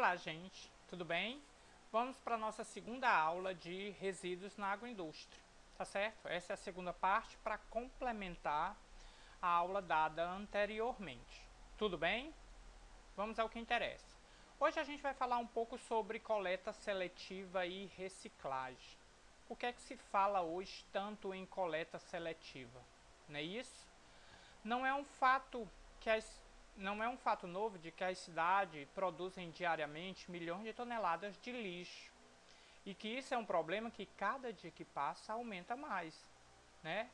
Olá, gente, tudo bem? Vamos para a nossa segunda aula de resíduos na agroindústria, tá certo? Essa é a segunda parte para complementar a aula dada anteriormente. Tudo bem? Vamos ao que interessa. Hoje a gente vai falar um pouco sobre coleta seletiva e reciclagem. O que é que se fala hoje tanto em coleta seletiva? Não é isso? Não é um fato que não é um fato novo de que as cidades produzem diariamente milhões de toneladas de lixo e que isso é um problema que cada dia que passa aumenta mais, né?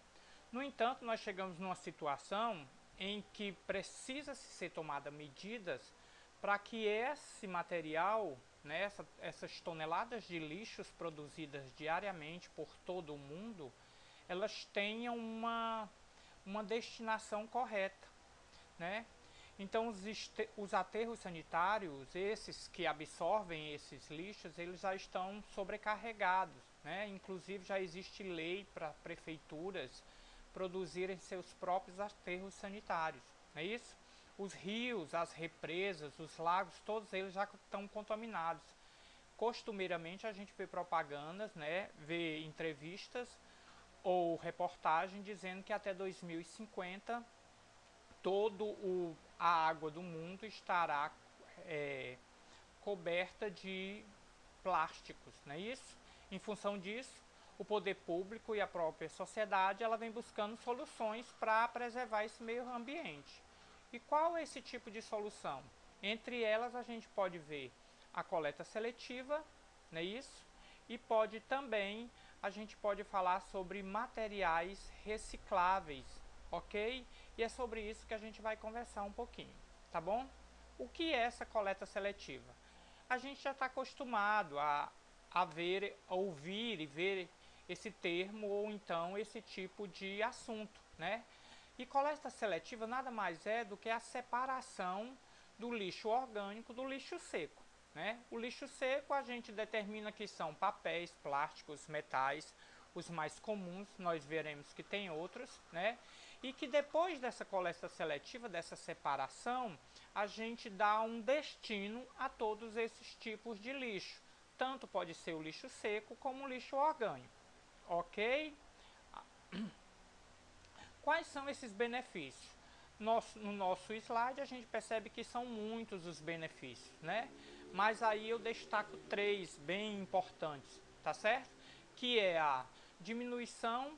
No entanto, nós chegamos numa situação em que precisa ser tomadas medidas para que esse material, né, essas toneladas de lixos produzidas diariamente por todo o mundo, elas tenham uma destinação correta, né? Então os aterros sanitários, esses que absorvem esses lixos, eles já estão sobrecarregados, né? Inclusive já existe lei para prefeituras produzirem seus próprios aterros sanitários, não é isso? Os rios, as represas, os lagos, todos eles já estão contaminados. Costumeiramente a gente vê propagandas, né? Vê entrevistas ou reportagem dizendo que até 2050 a água do mundo estará coberta de plásticos, não é isso? Em função disso, o poder público e a própria sociedade ela vem buscando soluções para preservar esse meio ambiente. E qual é esse tipo de solução? Entre elas a gente pode ver a coleta seletiva, não é isso? E a gente pode falar sobre materiais recicláveis, ok? E é sobre isso que a gente vai conversar um pouquinho, tá bom? O que é essa coleta seletiva? A gente já está acostumado a ouvir e ver esse termo ou então esse tipo de assunto, né? E coleta seletiva nada mais é do que a separação do lixo orgânico do lixo seco, né? O lixo seco a gente determina que são papéis, plásticos, metais, os mais comuns, nós veremos que tem outros, né? E que depois dessa coleta seletiva, dessa separação, a gente dá um destino a todos esses tipos de lixo. Tanto pode ser o lixo seco como o lixo orgânico, ok? Quais são esses benefícios? No nosso slide a gente percebe que são muitos os benefícios, né? Mas aí eu destaco três bem importantes, tá certo? Que é a diminuição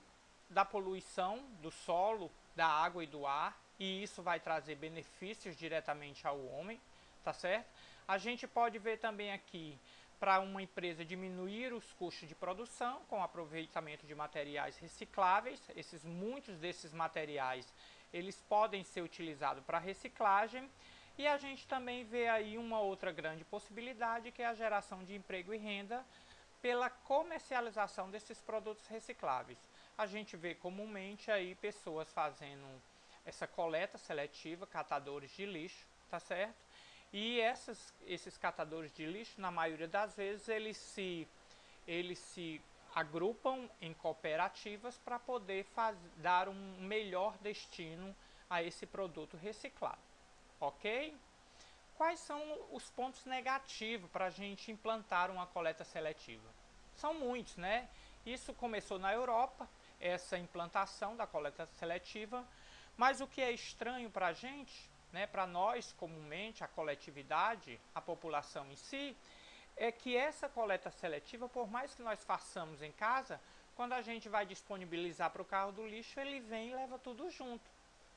da poluição do solo, da água e do ar, e isso vai trazer benefícios diretamente ao homem, tá certo? A gente pode ver também aqui para uma empresa diminuir os custos de produção com aproveitamento de materiais recicláveis. Muitos desses materiais eles podem ser utilizados para reciclagem. E a gente também vê aí uma outra grande possibilidade, que é a geração de emprego e renda pela comercialização desses produtos recicláveis. A gente vê comumente aí pessoas fazendo essa coleta seletiva, catadores de lixo, tá certo? E esses catadores de lixo, na maioria das vezes, eles se agrupam em cooperativas para poder dar um melhor destino a esse produto reciclado, ok? Quais são os pontos negativos para a gente implantar uma coleta seletiva? São muitos, né? Isso começou na Europa, essa implantação da coleta seletiva, mas o que é estranho para a gente, né, para nós comumente, a coletividade, a população em si, é que essa coleta seletiva, por mais que nós façamos em casa, quando a gente vai disponibilizar para o carro do lixo, ele vem e leva tudo junto.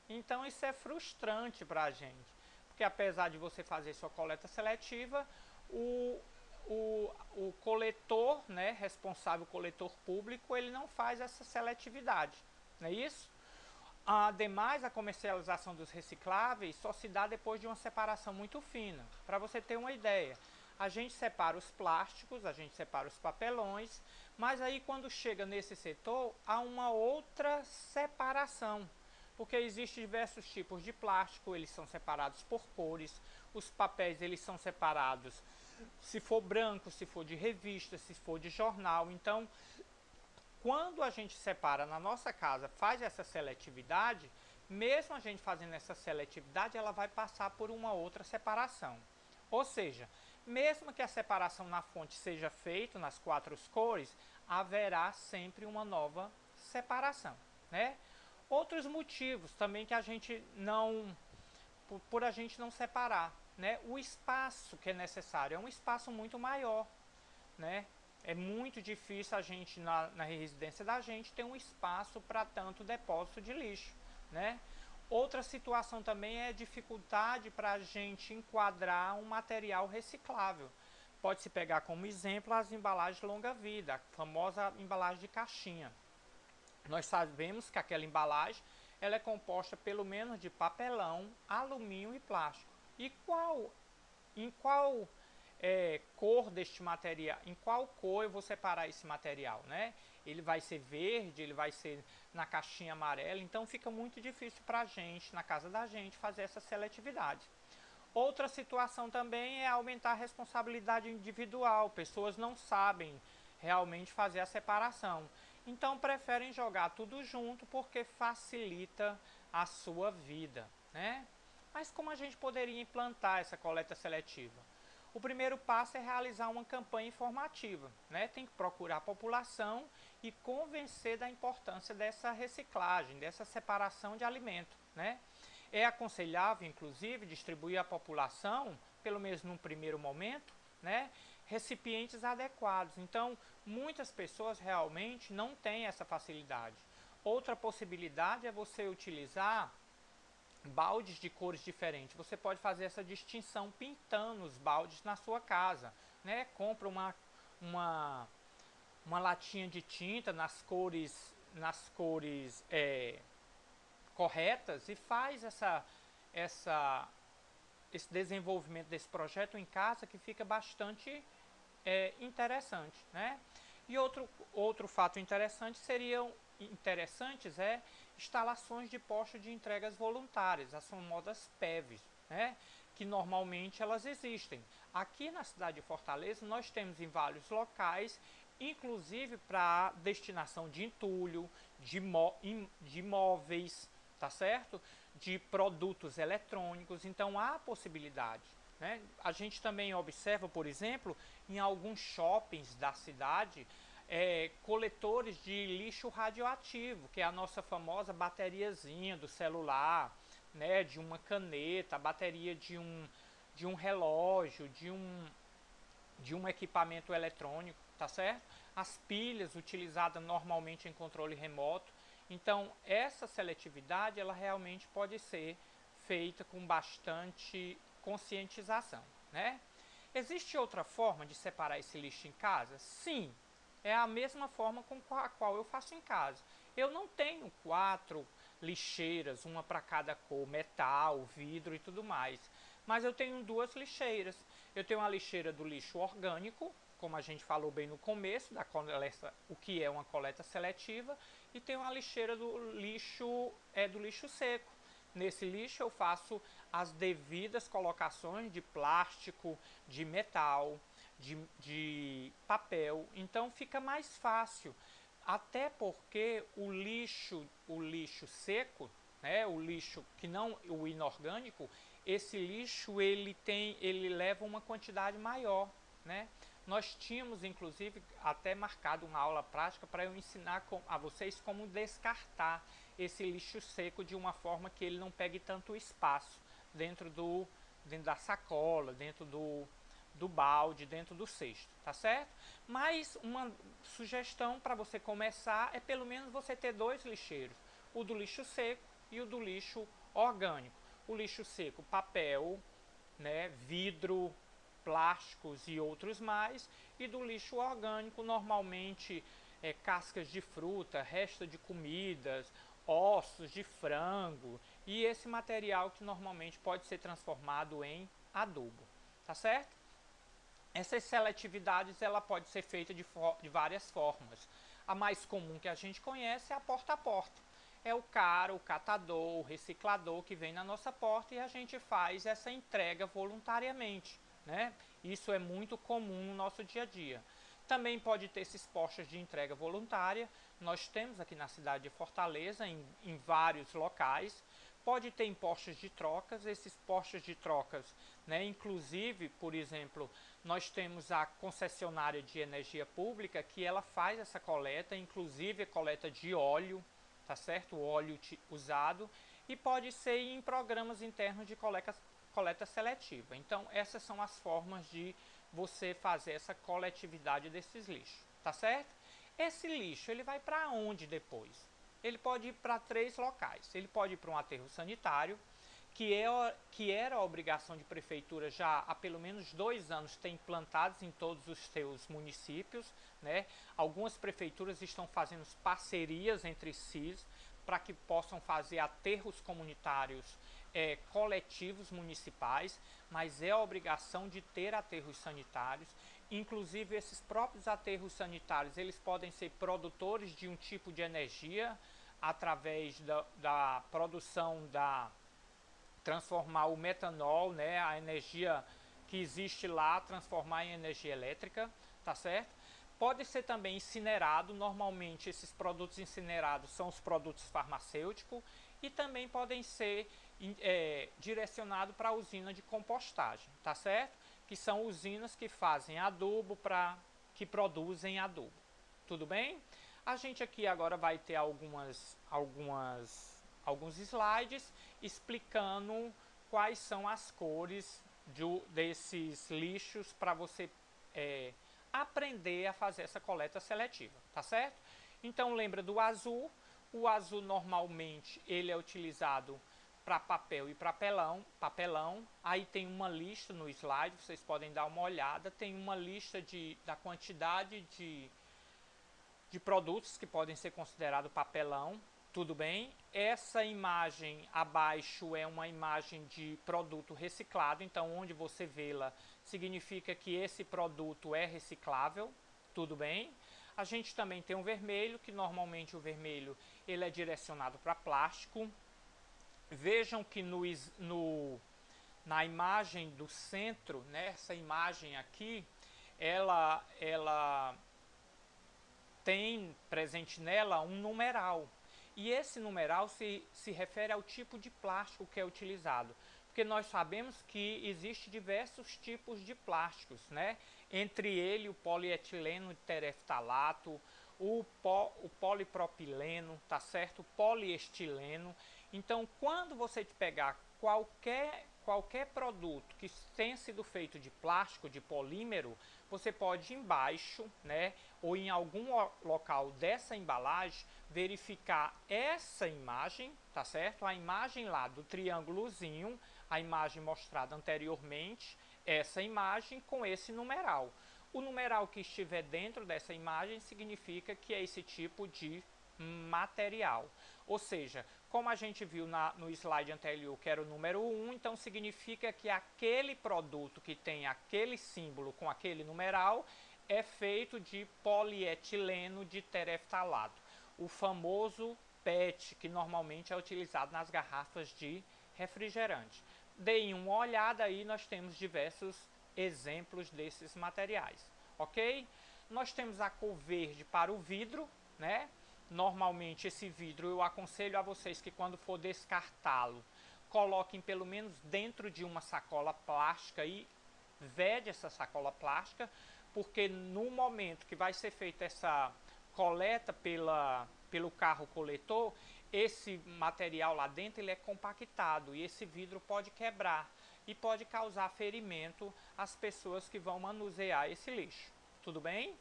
Então isso é frustrante para a gente, porque apesar de você fazer sua coleta seletiva, o coletor, né, responsável, coletor público, ele não faz essa seletividade, não é isso? Ademais, a comercialização dos recicláveis só se dá depois de uma separação muito fina. Para você ter uma ideia, a gente separa os plásticos, a gente separa os papelões, mas aí quando chega nesse setor, há uma outra separação, porque existem diversos tipos de plástico, eles são separados por cores, os papéis eles são separados se for branco, se for de revista, se for de jornal. Então, quando a gente separa na nossa casa, faz essa seletividade, mesmo a gente fazendo essa seletividade, ela vai passar por uma outra separação. Ou seja, mesmo que a separação na fonte seja feita nas 4 cores, haverá sempre uma nova separação, né? Outros motivos também que a gente não, por a gente não separar, né? O espaço que é necessário é um espaço muito maior, né? É muito difícil a gente, na residência da gente, ter um espaço para tanto depósito de lixo, né? Outra situação também é a dificuldade para a gente enquadrar um material reciclável. Pode-se pegar como exemplo as embalagens longa-vida, a famosa embalagem de caixinha. Nós sabemos que aquela embalagem ela é composta pelo menos de papelão, alumínio e plástico. E em qual cor deste material, em qual cor eu vou separar esse material, né? Ele vai ser verde, ele vai ser na caixinha amarela, então fica muito difícil para a gente, na casa da gente, fazer essa seletividade. Outra situação também é aumentar a responsabilidade individual, pessoas não sabem realmente fazer a separação, então preferem jogar tudo junto porque facilita a sua vida, né? Mas como a gente poderia implantar essa coleta seletiva? O primeiro passo é realizar uma campanha informativa, né? Tem que procurar a população e convencer da importância dessa reciclagem, dessa separação de alimento, né? É aconselhável, inclusive, distribuir à população, pelo menos num primeiro momento, né, recipientes adequados. Então, muitas pessoas realmente não têm essa facilidade. Outra possibilidade é você utilizar baldes de cores diferentes. Você pode fazer essa distinção pintando os baldes na sua casa, né? Compra uma latinha de tinta nas cores corretas e faz esse desenvolvimento desse projeto em casa, que fica bastante interessante, né? E outro fato interessante instalações de postos de entregas voluntárias, as famosas PEVs, né? Que normalmente elas existem. Aqui na cidade de Fortaleza nós temos em vários locais, inclusive para destinação de entulho, de móveis, tá certo? De produtos eletrônicos, então há possibilidade, né? A gente também observa, por exemplo, em alguns shoppings da cidade, coletores de lixo radioativo, que é a nossa famosa bateriazinha do celular, né, de uma caneta, a bateria de um relógio, de um equipamento eletrônico, tá certo? As pilhas utilizadas normalmente em controle remoto. Então, essa seletividade, ela realmente pode ser feita com bastante conscientização, né? Existe outra forma de separar esse lixo em casa? Sim, é a mesma forma com a qual eu faço em casa. Eu não tenho 4 lixeiras, uma para cada cor, metal, vidro e tudo mais. Mas eu tenho 2 lixeiras. Eu tenho uma lixeira do lixo orgânico, como a gente falou bem no começo, o que é uma coleta seletiva, e tenho uma lixeira do lixo seco. Nesse lixo eu faço as devidas colocações de plástico, de metal, de papel, então fica mais fácil, até porque o lixo seco, né, o lixo que não o inorgânico, esse lixo ele leva uma quantidade maior, né? Nós tínhamos inclusive até marcado uma aula prática para eu ensinar a vocês como descartar esse lixo seco de uma forma que ele não pegue tanto espaço dentro da sacola, dentro do balde, dentro do cesto, tá certo? Mas uma sugestão para você começar é pelo menos você ter 2 lixeiros, o do lixo seco e o do lixo orgânico. O lixo seco, papel, né, vidro, plásticos e outros mais, e do lixo orgânico normalmente cascas de fruta, resto de comidas, ossos de frango e esse material que normalmente pode ser transformado em adubo, tá certo? Essas seletividades ela pode ser feita de várias formas. A mais comum que a gente conhece é a porta a porta. É o cara, o catador, o reciclador que vem na nossa porta e a gente faz essa entrega voluntariamente, né? Isso é muito comum no nosso dia a dia. Também pode ter esses postos de entrega voluntária. Nós temos aqui na cidade de Fortaleza, em vários locais. Pode ter em postos de trocas, esses postos de trocas, né, inclusive, por exemplo, nós temos a concessionária de energia pública que ela faz essa coleta, inclusive a coleta de óleo, tá certo? O óleo usado, e pode ser em programas internos de coleta seletiva. Então, essas são as formas de você fazer essa coletividade desses lixos, tá certo? Esse lixo, ele vai para onde depois? Ele pode ir para 3 locais. Ele pode ir para um aterro sanitário, que era a obrigação de prefeitura já há pelo menos 2 anos ter implantados em todos os seus municípios, né? Algumas prefeituras estão fazendo parcerias entre si para que possam fazer aterros comunitários coletivos municipais, mas é a obrigação de ter aterros sanitários. Inclusive, esses próprios aterros sanitários, eles podem ser produtores de um tipo de energia através da produção transformar o metanol, né, a energia que existe lá, transformar em energia elétrica, tá certo? Pode ser também incinerado, normalmente esses produtos incinerados são os produtos farmacêuticos, e também podem ser direcionados para a usina de compostagem, tá certo? Que são usinas que fazem adubo, que produzem adubo. Tudo bem? A gente aqui agora vai ter alguns slides explicando quais são as cores desses lixos para você aprender a fazer essa coleta seletiva, tá certo? Então lembra do azul. O azul normalmente ele é utilizado para papel e papelão. Aí tem uma lista no slide, vocês podem dar uma olhada. Tem uma lista da quantidade de produtos que podem ser considerados papelão. Tudo bem? Essa imagem abaixo é uma imagem de produto reciclado. Então, onde você vê-la, significa que esse produto é reciclável. Tudo bem? A gente também tem um vermelho, que normalmente o vermelho ele é direcionado para plástico. Vejam que na imagem do centro, né, essa imagem aqui, ela tem presente nela um numeral. E esse numeral se refere ao tipo de plástico que é utilizado. Porque nós sabemos que existem diversos tipos de plásticos, né? Entre ele o polietileno tereftalato, o polipropileno, tá certo? O poliestileno. Então, quando você pegar qualquer produto que tenha sido feito de plástico, de polímero, você pode embaixo, né, ou em algum local dessa embalagem, verificar essa imagem, tá certo? A imagem lá do triângulozinho, a imagem mostrada anteriormente, essa imagem com esse numeral. O numeral que estiver dentro dessa imagem significa que é esse tipo de material. Ou seja, como a gente viu no slide anterior, que era o número 1, então significa que aquele produto que tem aquele símbolo com aquele numeral é feito de polietileno de tereftalato, o famoso PET, que normalmente é utilizado nas garrafas de refrigerante. Deem uma olhada aí, nós temos diversos exemplos desses materiais, ok? Nós temos a cor verde para o vidro, né? Normalmente esse vidro eu aconselho a vocês que quando for descartá-lo, coloquem pelo menos dentro de uma sacola plástica e vede essa sacola plástica, porque no momento que vai ser feita essa coleta pelo carro coletor, esse material lá dentro ele é compactado e esse vidro pode quebrar e pode causar ferimento às pessoas que vão manusear esse lixo. Tudo bem?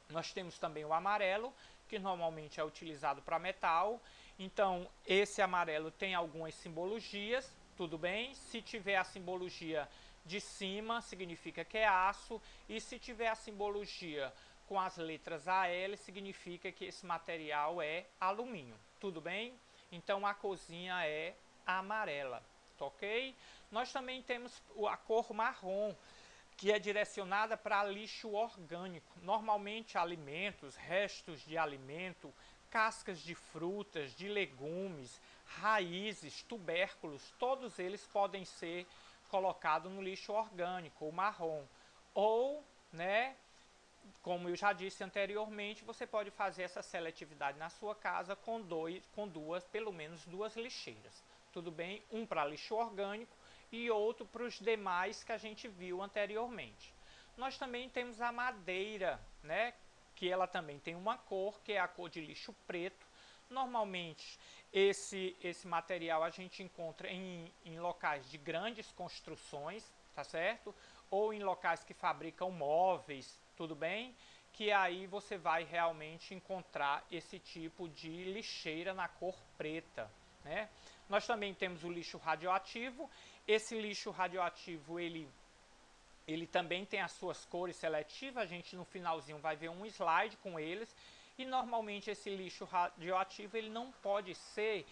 Nós temos também o amarelo, que normalmente é utilizado para metal. Então, esse amarelo tem algumas simbologias, tudo bem? Se tiver a simbologia de cima, significa que é aço. E se tiver a simbologia com as letras AL, significa que esse material é alumínio. Tudo bem? Então, a corzinha é amarela, ok? Nós também temos a cor marrom, que é direcionada para lixo orgânico. Normalmente alimentos, restos de alimento, cascas de frutas, de legumes, raízes, tubérculos, todos eles podem ser colocados no lixo orgânico, ou marrom. Ou, né, como eu já disse anteriormente, você pode fazer essa seletividade na sua casa com pelo menos duas lixeiras. tudo bem? Um para lixo orgânico e outro para os demais que a gente viu anteriormente. Nós também temos a madeira, né? Que ela também tem uma cor, que é a cor de lixo preto. Normalmente esse material a gente encontra em locais de grandes construções, tá certo? Ou em locais que fabricam móveis, tudo bem? Que aí você vai realmente encontrar esse tipo de lixeira na cor preta, né? Nós também temos o lixo radioativo. Esse lixo radioativo, ele também tem as suas cores seletivas, a gente no finalzinho vai ver um slide com eles, e normalmente esse lixo radioativo ele não pode ser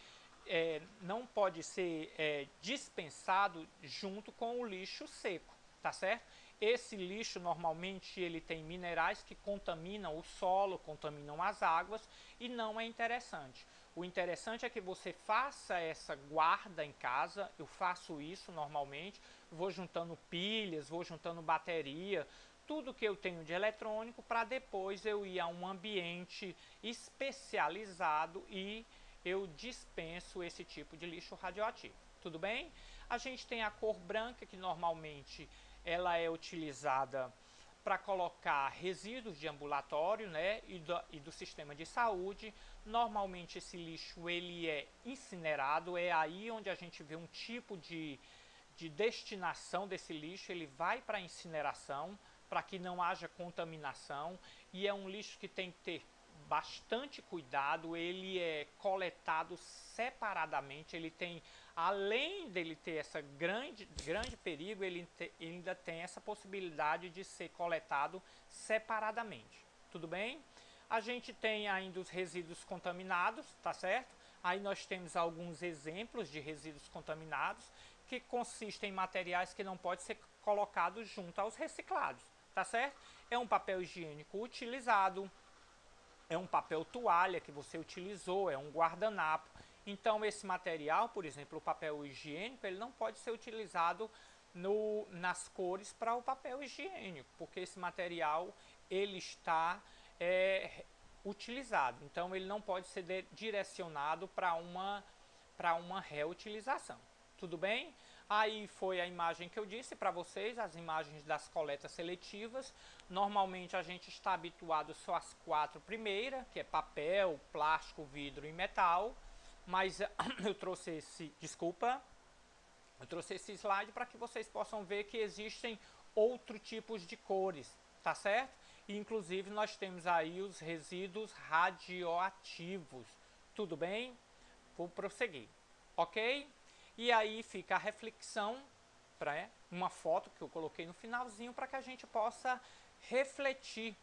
dispensado junto com o lixo seco, tá certo? Esse lixo normalmente ele tem minerais que contaminam o solo, contaminam as águas e não é interessante. O interessante é que você faça essa guarda em casa. Eu faço isso normalmente, vou juntando pilhas, vou juntando bateria, tudo que eu tenho de eletrônico, para depois eu ir a um ambiente especializado e eu dispenso esse tipo de lixo radioativo. Tudo bem? A gente tem a cor branca, que normalmente ela é utilizada para colocar resíduos de ambulatório, né, e do sistema de saúde. Normalmente esse lixo ele é incinerado, é aí onde a gente vê um tipo de destinação desse lixo. Ele vai para a incineração, para que não haja contaminação, e é um lixo que tem que ter bastante cuidado. Ele é coletado separadamente, ele tem, além dele ter essa grande perigo, ele ainda tem essa possibilidade de ser coletado separadamente, tudo bem? A gente tem ainda os resíduos contaminados, tá certo? Aí nós temos alguns exemplos de resíduos contaminados, que consistem em materiais que não podem ser colocados junto aos reciclados, tá certo? É um papel higiênico utilizado, é um papel toalha que você utilizou, é um guardanapo. Então esse material, por exemplo, o papel higiênico, ele não pode ser utilizado nas cores para o papel higiênico, porque esse material ele está utilizado. Então ele não pode ser direcionado para uma reutilização. Tudo bem? Aí foi a imagem que eu disse para vocês, as imagens das coletas seletivas. Normalmente a gente está habituado só às 4 primeiras, que é papel, plástico, vidro e metal. Mas eu trouxe esse slide para que vocês possam ver que existem outros tipos de cores, tá certo? E, inclusive nós temos aí os resíduos radioativos. Tudo bem? Vou prosseguir, ok? E aí fica a reflexão, uma foto que eu coloquei no finalzinho, para que a gente possa refletir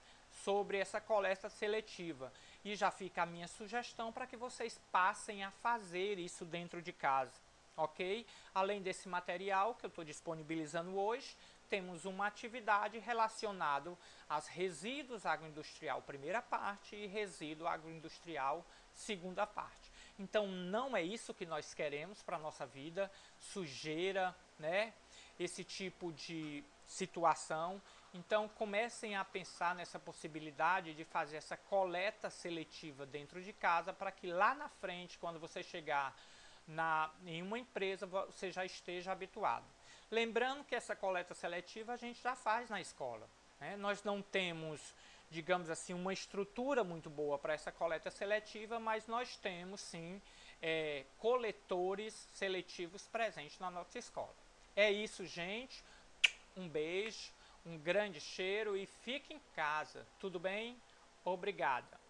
sobre essa coleta seletiva. E já fica a minha sugestão para que vocês passem a fazer isso dentro de casa, ok? Além desse material que eu estou disponibilizando hoje, temos uma atividade relacionada aos resíduos agroindustrial primeira parte e resíduo agroindustrial segunda parte. Então não é isso que nós queremos para a nossa vida, sujeira, né? Esse tipo de situação. Então comecem a pensar nessa possibilidade de fazer essa coleta seletiva dentro de casa, para que lá na frente, quando você chegar em uma empresa, você já esteja habituado. Lembrando que essa coleta seletiva a gente já faz na escola, né? Nós não temos, digamos assim, uma estrutura muito boa para essa coleta seletiva, mas nós temos sim coletores seletivos presentes na nossa escola. É isso, gente. Um beijo, um grande cheiro e fique em casa, tudo bem? Obrigada.